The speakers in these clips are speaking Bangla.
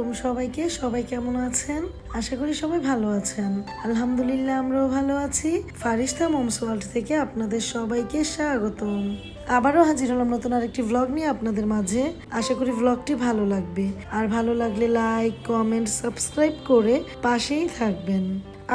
আলাইকুম সবাইকে। সবাই কেমন আছেন? আশা করি সবাই ভালো আছেন। আলহামদুলিল্লাহ আমরাও ভালো আছি। ফারিস্তা মমস ওয়ার্ল্ড থেকে আপনাদের সবাইকে স্বাগতম। আবারও হাজির হলাম নতুন আরেকটি ভ্লগ নিয়ে আপনাদের মাঝে। আশা করি ভ্লগটি ভালো লাগবে, আর ভালো লাগলে লাইক, কমেন্ট, সাবস্ক্রাইব করে পাশেই থাকবেন।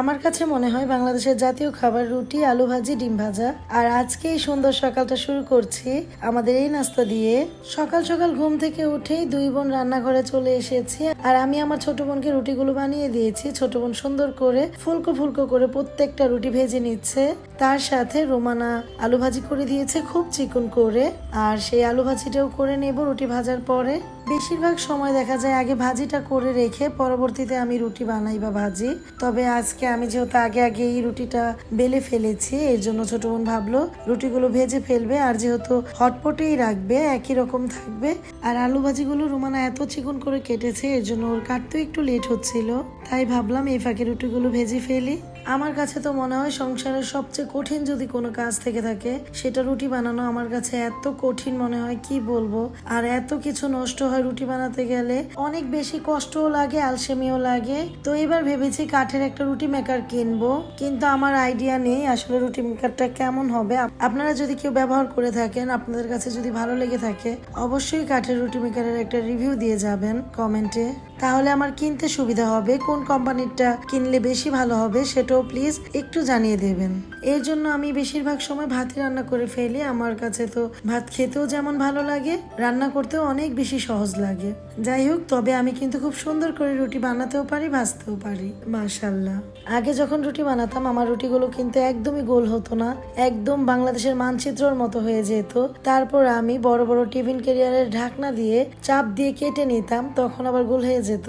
আমার কাছে মনে হয় বাংলাদেশের জাতীয় খাবার রুটি, আলু ভাজি, ডিম ভাজা। আর আজকে এই সুন্দর সকালটা শুরু করছি আমাদের এই নাস্তা দিয়ে। সকাল সকাল ঘুম থেকে উঠেই দুই বোন রান্নাঘরে চলে এসেছি, আর আমি আমার ছোট বোনকে রুটিগুলো বানিয়ে দিয়েছি। ছোট বোন সুন্দর করে ফুলকো ফুলকো করে প্রত্যেকটা রুটি ভেজে নিচ্ছে। তার সাথে রোমানা আলু ভাজি করে দিয়েছে খুব চিকন করে, আর সেই আলু ভাজিটাও করে নেব রুটি ভাজার পরে। বেশিরভাগ সময় দেখা যায় আগে ভাজিটা করে রেখে পরবর্তীতে আমি রুটি বানাই বা ভাজি। তবে আজকে আমি যেহেতু আগে আগে এই রুটিটা বেলে ফেলেছি, এর জন্য ছোট বোন ভাবলো রুটিগুলো ভেজে ফেলবে, আর যেহেতু হটপটেই রাখবে একই রকম থাকবে। আর আলু ভাজিগুলো রুমানা এত চিকন করে কেটেছে, এর জন্য ওর কাটতেও একটু লেট হচ্ছিল, তাই ভাবলাম এই ফাঁকে রুটিগুলো ভেজে ফেলি। আমার কাছে তো মনে হয় সংসারের সবচেয়ে কঠিন যদি কোনো কাজ থেকে থাকে সেটা রুটি বানানো। আমার কাছে এত কঠিন মনে হয় কি বলবো, আর এত কিছু নষ্ট হয় রুটি বানাতে গেলে, অনেক বেশি কষ্টও লাগে, আলসেমিও লাগে। তো এবার ভেবেছি কাঠের একটা রুটি মেকার কিনবো, কিন্তু আমার আইডিয়া নেই আসলে রুটি মেকারটা কেমন হবে। আপনারা যদি কেউ ব্যবহার করে থাকেন, আপনাদের কাছে যদি ভালো লেগে থাকে, অবশ্যই কাঠের রুটি মেকারের একটা রিভিউ দিয়ে যাবেন কমেন্টে, তাহলে আমার কিনতে সুবিধা হবে। কোন কোম্পানিটা কিনলে বেশি ভালো হবে সেটাও প্লিজ একটু জানিয়ে দেবেন। এর জন্য আমি বেশিরভাগ সময় ভাতই রান্না করে ফেলি। আমার কাছে তো ভাত খেতেও যেমন ভালো লাগে, রান্না করতেও অনেক বেশি সহজ লাগে। যাই হোক, তবে আমি কিন্তু খুব সুন্দর করে রুটি বানাতেও পারি, ভাজতেও পারি, মাশাআল্লাহ। আগে যখন রুটি বানাতাম আমার রুটিগুলো কিন্তু একদমই গোল হতো না, একদম বাংলাদেশের মানচিত্রের মতো হয়ে যেত। তারপর আমি বড় বড় টিফিন ক্যারিয়ারের ঢাকনা দিয়ে চাপ দিয়ে কেটে নিতাম, তখন আবার গোল হয়ে যেত।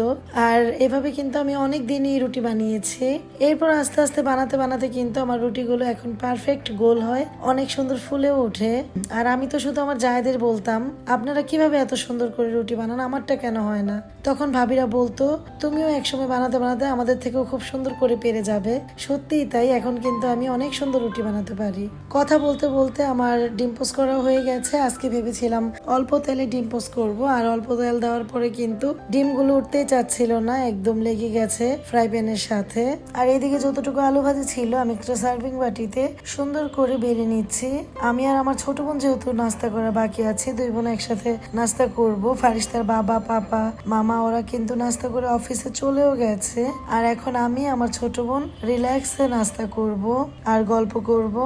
আর এভাবে কিন্তু আমি অনেক দিনই রুটি বানিয়েছি। এরপর আস্তে আস্তে বানাতে বানাতে কিন্তু আমার রুটিগুলো এখন পারফেক্ট গোল হয়, অনেক সুন্দর ফুলেও ওঠে। আর আমি তো শুধু আমার জায়েদের বলতাম, আপনারা কিভাবে এত সুন্দর করে রুটি বানান, আমারটা কেন হয় না? তখন ভাবিরা বলতো তুমিও একসময় বানাতে বানাতে আমাদের থেকেও খুব সুন্দর করে পেরে যাবে। সত্যিই তাই, এখন কিন্তু আমি অনেক সুন্দর রুটি বানাতে পারি। কথা বলতে বলতে আমার ডিম পোস্ট করা হয়ে গেছে। আজকে ভেবেছিলাম অল্প তেলে ডিম পোস্ট করবো, আর অল্প তেল দেওয়ার পরে কিন্তু ডিমগুলো উঠতেই চাচ্ছিল না, একদম লেগে গেছে ফ্রাই প্যানের সাথে। আর এদিকে যতটুকু আলু ভাজি ছিল আমি একটা সার্ভিং বাটিতে সুন্দর করে বেড়ে নিচ্ছি। আমি আর আমার ছোট বোন যেহেতু নাস্তা করা বাকি আছে, দুই বোন একসাথে নাস্তা করব। ফারিস্তার বাবা, পাপা, মামা ওরা কিন্তু নাস্তা করে অফিসে চলেও গেছে, আর এখন আমি আমার ছোট বোন রিল্যাক্সে নাস্তা করব আর গল্প করব।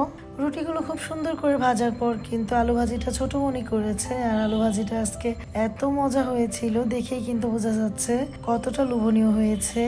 রুটিগুলো খুব সুন্দর করে ভাজার পর কিন্তু আলু ভাজিটা ছোট বোনই করেছে, আর আলু ভাজিটা আজকে এত মজা হয়েছিল দেখেই কিন্তু বোঝা যাচ্ছে কতটা লোভনীয় হয়েছে।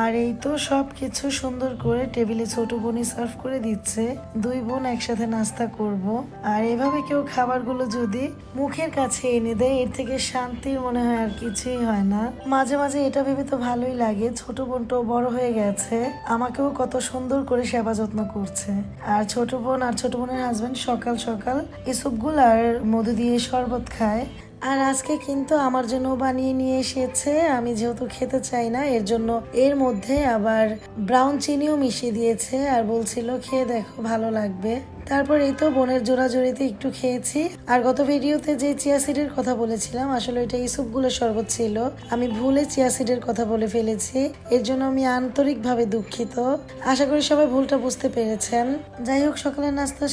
আর এই তো সবকিছু সুন্দর করে টেবিলে ছোট বোনই সার্ভ করে দিচ্ছে। দুই বোন একসাথে নাস্তা করব, আর এভাবে কেউ খাবারগুলো যদি মুখের কাছে এনে দেয়, এর থেকে শান্তির মনে হয় আর কিছুই হয় না। মাঝে মাঝে এটা ভেবে তো ভালোই লাগে, ছোট বোনটাও বড় হয়ে গেছে, আমাকেও কত সুন্দর করে সেবা যত্ন করছে। আর ছোট বোন আর ছোট বোনের হাজবেন্ড সকাল সকাল ইসুপগুল আর মধু দিয়ে শরবত খায়। আর আজকে কিন্তু আমার জন্য বানিয়ে নিয়ে এসেছে, আমি যেহেতু খেতে চাই না এর জন্য এর মধ্যে আবার ব্রাউন চিনিও মিশিয়ে দিয়েছে, আর বলছিল খেয়ে দেখো ভালো লাগবে। তারপর এই তো বোনের জোড়াজোড়িতে একটু খেয়েছি। আর গত ভিডিওতে যে চিয়া সিডের কথা বলেছিলাম, আসলে এটা ইসুপগুলের শরবত ছিল, আমি ভুলে চিয়া সিডের কথা বলে ফেলেছি, এর জন্য আমি আন্তরিকভাবে দুঃখিত। আশা করি সবাই ভুলটা বুঝতে পেরেছেন। যাই হোক, সকালের নাস্তা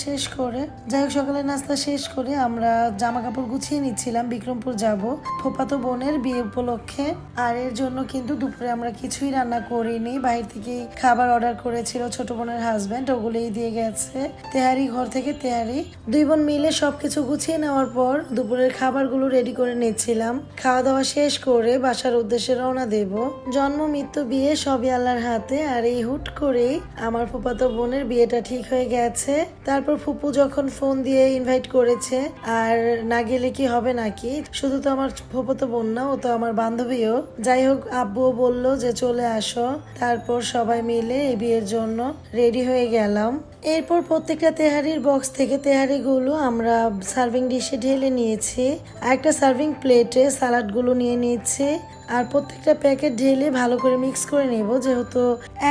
শেষ করে আমরা জামা কাপড় গুছিয়ে নিচ্ছিলাম, বিক্রমপুর যাব ফুফাতো বোনের বিয়ে উপলক্ষে। আর এর জন্য কিন্তু দুপুরে আমরা কিছুই রান্না করিনি, বাইরে থেকে খাবার অর্ডার করেছিল ছোট বোনের হাজবেন্ড, ওগুলোই দিয়ে গেছে। তেহারি ঘর থেকে তেহারি, দুই বোন মিলে সবকিছু গুছিয়ে নেওয়ার পর দুপুরের খাবারগুলো রেডি করে নিচ্ছিলাম। খাওয়া দাওয়া শেষ করে বাসার উদ্দেশ্যে রওনা দেব। জন্ম মৃত্যু বিয়ে সবই আল্লাহর হাতে, আর এই হুট করেই আমার ফুফাতো বোনের বিয়েটা ঠিক হয়ে গেছে। তারপর ফুপু যখন ফোন দিয়ে ইনভাইট করেছে, আর না গেলে কি হবে নাকি, শুধু তো আমার ফুফাতো বোন না, ও তো আমার বান্ধবীও। যাই হোক, আব্বুও বললো যে চলে আসো। তারপর সবাই মিলে এই বিয়ের জন্য রেডি হয়ে গেলাম। এরপর প্রত্যেকটা তেহারির বক্স থেকে তেহারিগুলো আমরা সার্ভিং ডিশে ঢেলে নিয়েছি, আর একটা সার্ভিং প্লেটে সালাডগুলো নিয়ে নিয়েছি। আর প্রত্যেকটা প্যাকেট ঢেলে ভালো করে মিক্স করে নেব, যেহেতু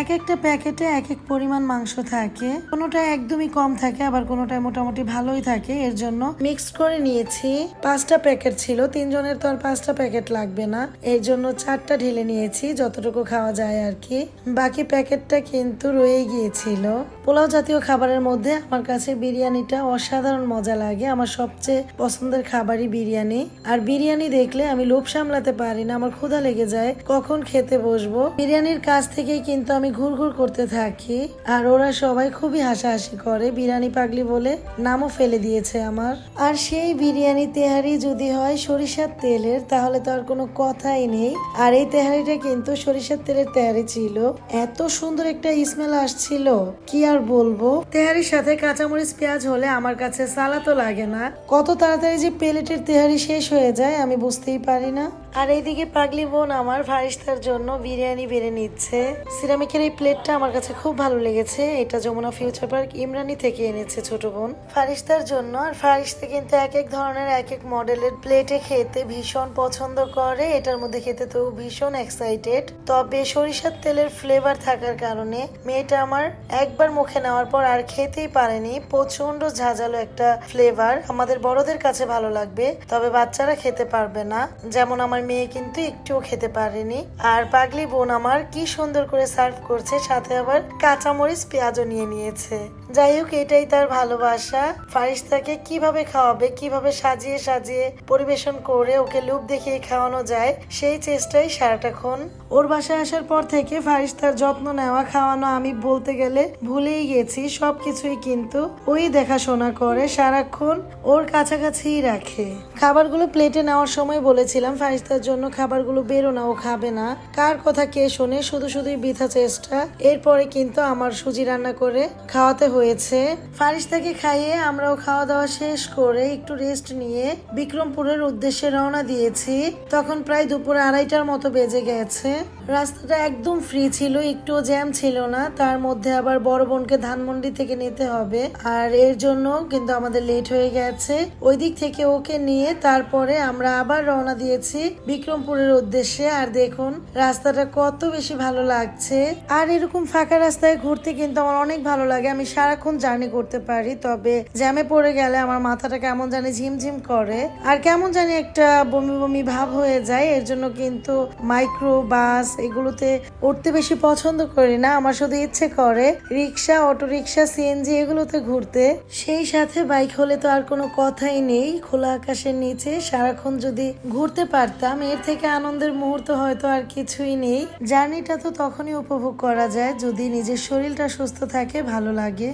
এক একটা প্যাকেটে এক এক পরিমাণ মাংস থাকে, কোনোটা একদমই কম থাকে আবার কোনোটা মোটামুটি ভালোই থাকে। এর জন্য মিক্স করে নিয়েছি। 5টা প্যাকেট ছিল, 3 জনের তো আর 5টা প্যাকেট লাগবে না, এর জন্য 4টা ঢেলে নিয়েছি, যতটুকু খাওয়া যায় আর কি। বাকি প্যাকেটটা কিন্তু রয়ে গিয়েছিল। পোলাও জাতীয় খাবারের মধ্যে আমার কাছে বিরিয়ানিটা অসাধারণ মজা লাগে। আমার সবচেয়ে পছন্দের খাবারই বিরিয়ানি। আর বিরিয়ানি দেখলে আমি লোভ সামলাতে পারি না, আমার ক্ষুধা লেগে যায় কখন খেতে বসবো। বিরিয়ানির কাছ থেকেই কিন্তু আমি ঘুরঘুর করতে থাকি। আর ওরা সবাই খুবই হাসাহাসি করে, বিরিয়ানি পাগলি বলে নামও ফেলে দিয়েছে আমার। আর সেই বিরিয়ানি তেহারি যদি হয় সরিষার তেলের, তাহলে তো আর কোনো কথাই নেই। আর এই তেহারিটা কিন্তু সরিষার তেলের তেহারি ছিল, এত সুন্দর একটা স্মেল আসছিল কি আর বলবো। তেহারির সাথে কাঁচামরিচ পেঁয়াজ হলে আমার কাছে সালাতও লাগে না। কত তাড়াতাড়ি যে প্লেটের তেহারি শেষ হয়ে যায় আমি বুঝতেই পারি না। আর এইদিকে পাগলি বোন আমার ফারিস্তার জন্য বিরিয়ানি বেড়ে নিচ্ছে। সিরামিকের এই প্লেটটা আমার কাছে খুব ভালো লেগেছে, এটা যমুনা ফিউচার পার্ক ইমরানি থেকে এনেছে ছোট বোন ফারিস্তার জন্য। আর ফারিস্তা কিন্তু এক এক ধরনের এক এক মডেলের প্লেটে খেতে ভীষণ পছন্দ করে, এটার মধ্যে খেতে তো ভীষণ এক্সাইটেড। তবে সরিষার তেলের ফ্লেভার থাকার কারণে মেয়েটা আমার একবার মুখে নেওয়ার পর আর খেতেই পারেনি। প্রচন্ড ঝাঁঝালো একটা ফ্লেভার, আমাদের বড়দের কাছে ভালো লাগবে তবে বাচ্চারা খেতে পারবে না, যেমন আমার মেয়ে কিন্তু একটুও খেতে পারেনি। আর পাগলি বোন আমার কি সুন্দর করে সার্ভ করছে, সাথে আবার কাঁচামরিচ পেঁয়াজও নিয়ে নিয়েছে। যাই হোক, এটাই তার ভালোবাসা। ফারিস্তাকে কিভাবে খাওয়াবে, কিভাবে সাজিয়ে সাজিয়ে পরিবেশন করে ওকে লুপ দেখিয়ে খাওয়ানো যায় সেই চেষ্টাই সারাটাক্ষণ। ওর বাসায় আসার পর থেকে ফারিস্তার যত্ন নেওয়া খাওয়ানো আমি বলতে গেলে ভুলেই গেছি। সবকিছুই কিন্তু ওই দেখাশোনা করে, সারাক্ষণ ওর কাছাকাছিই রাখে। খাবারগুলো প্লেটে নেওয়ার সময় বলেছিলাম ফারিস্তার জন্য খাবারগুলো বেরো না, ও খাবে না। কার কথা কে শোনে, শুধু শুধুই বৃথা চেষ্টা। এরপরে কিন্তু আমার সুজি রান্না করে খাওয়াতে হয়েছে। ফারিস্তাকে খাইয়ে আমরাও খাওয়া দাওয়া শেষ করে একটু রেস্ট নিয়ে বিক্রমপুরের উদ্দেশ্যে রওনা দিয়েছি। তখন প্রায় দুপুর 2:30টার মতো বেজে গেছে। রাস্তাটা একদম ফ্রি ছিল, একটু জ্যাম ছিল না। তার মধ্যে আবার বড় বোনকে ধানমন্ডি থেকে নিতে হবে, আর এর জন্য কিন্তু আমাদের লেট হয়ে গেছে। ওই দিক থেকে ওকে নিয়ে তারপরে আমরা আবার রওনা দিয়েছি বিক্রমপুরের উদ্দেশ্যে। আর দেখুন রাস্তাটা কত বেশি ভালো লাগছে। আর এরকম ফাঁকা রাস্তায় ঘুরতে কিন্তু আমার অনেক ভালো লাগে, আমি সারাক্ষণ জার্নি করতে পারি। তবে জ্যামে পড়ে গেলে আমার মাথাটা কেমন জানি ঝিমঝিম করে আর কেমন জানি একটা বমি বমি ভাব হয়ে যায়। এর জন্য কিন্তু মাইক্রো বাস এগুলোতে উঠতে বেশি পছন্দ করি না, আমার শুধু ইচ্ছে করে রিক্সা, অটো রিক্সা, সিএনজি এগুলোতে ঘুরতে। সেই সাথে বাইক হলে তো আর কোনো কথাই নেই, খোলা আকাশের নিচে সারাক্ষণ যদি ঘুরতে পারতাম, এর থেকে আনন্দের মুহূর্ত হয়তো আর কিছুই নেই। জার্নিটা তো তখনই উপভোগ করা যায় যদি নিজের শরীরটা সুস্থ থাকে, ভালো লাগে।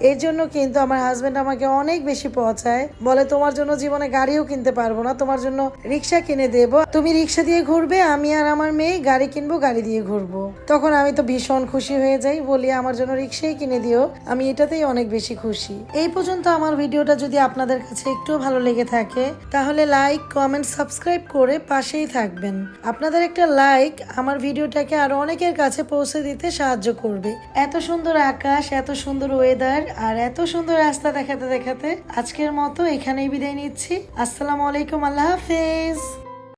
এর জন্য কিন্তু আমার হাজবেন্ড আমাকে অনেক বেশি পৌঁছায়, বলে তোমার জন্য জীবনে গাড়িও কিনতে পারবো না, তোমার জন্য রিক্সা কিনে দেব, তুমি রিক্সা দিয়ে ঘুরবে, আমি আর আমার মেয়ে গাড়ি কিনবো, গাড়ি দিয়ে ঘুরবো। তখন আমি তো ভীষণ খুশি হয়ে যাই, বলি আমার জন্য রিক্সাই কিনে দিও, আমি এটাতেই অনেক বেশি খুশি। এই পর্যন্ত আমার ভিডিওটা যদি আপনাদের কাছে একটু ভালো লেগে থাকে তাহলে লাইক, কমেন্ট, সাবস্ক্রাইব করে পাশেই থাকবেন। আপনাদের একটা লাইক আমার ভিডিওটাকে আরো অনেকের কাছে পৌঁছে দিতে সাহায্য করবে। এত সুন্দর আকাশ, এত সুন্দর ওয়েদার আর এত সুন্দর রাস্তা দেখাতে দেখাতে আজকের মতো এখানেই বিদায় নিচ্ছি। আসসালামু আলাইকুম, আল্লাহ হাফেজ।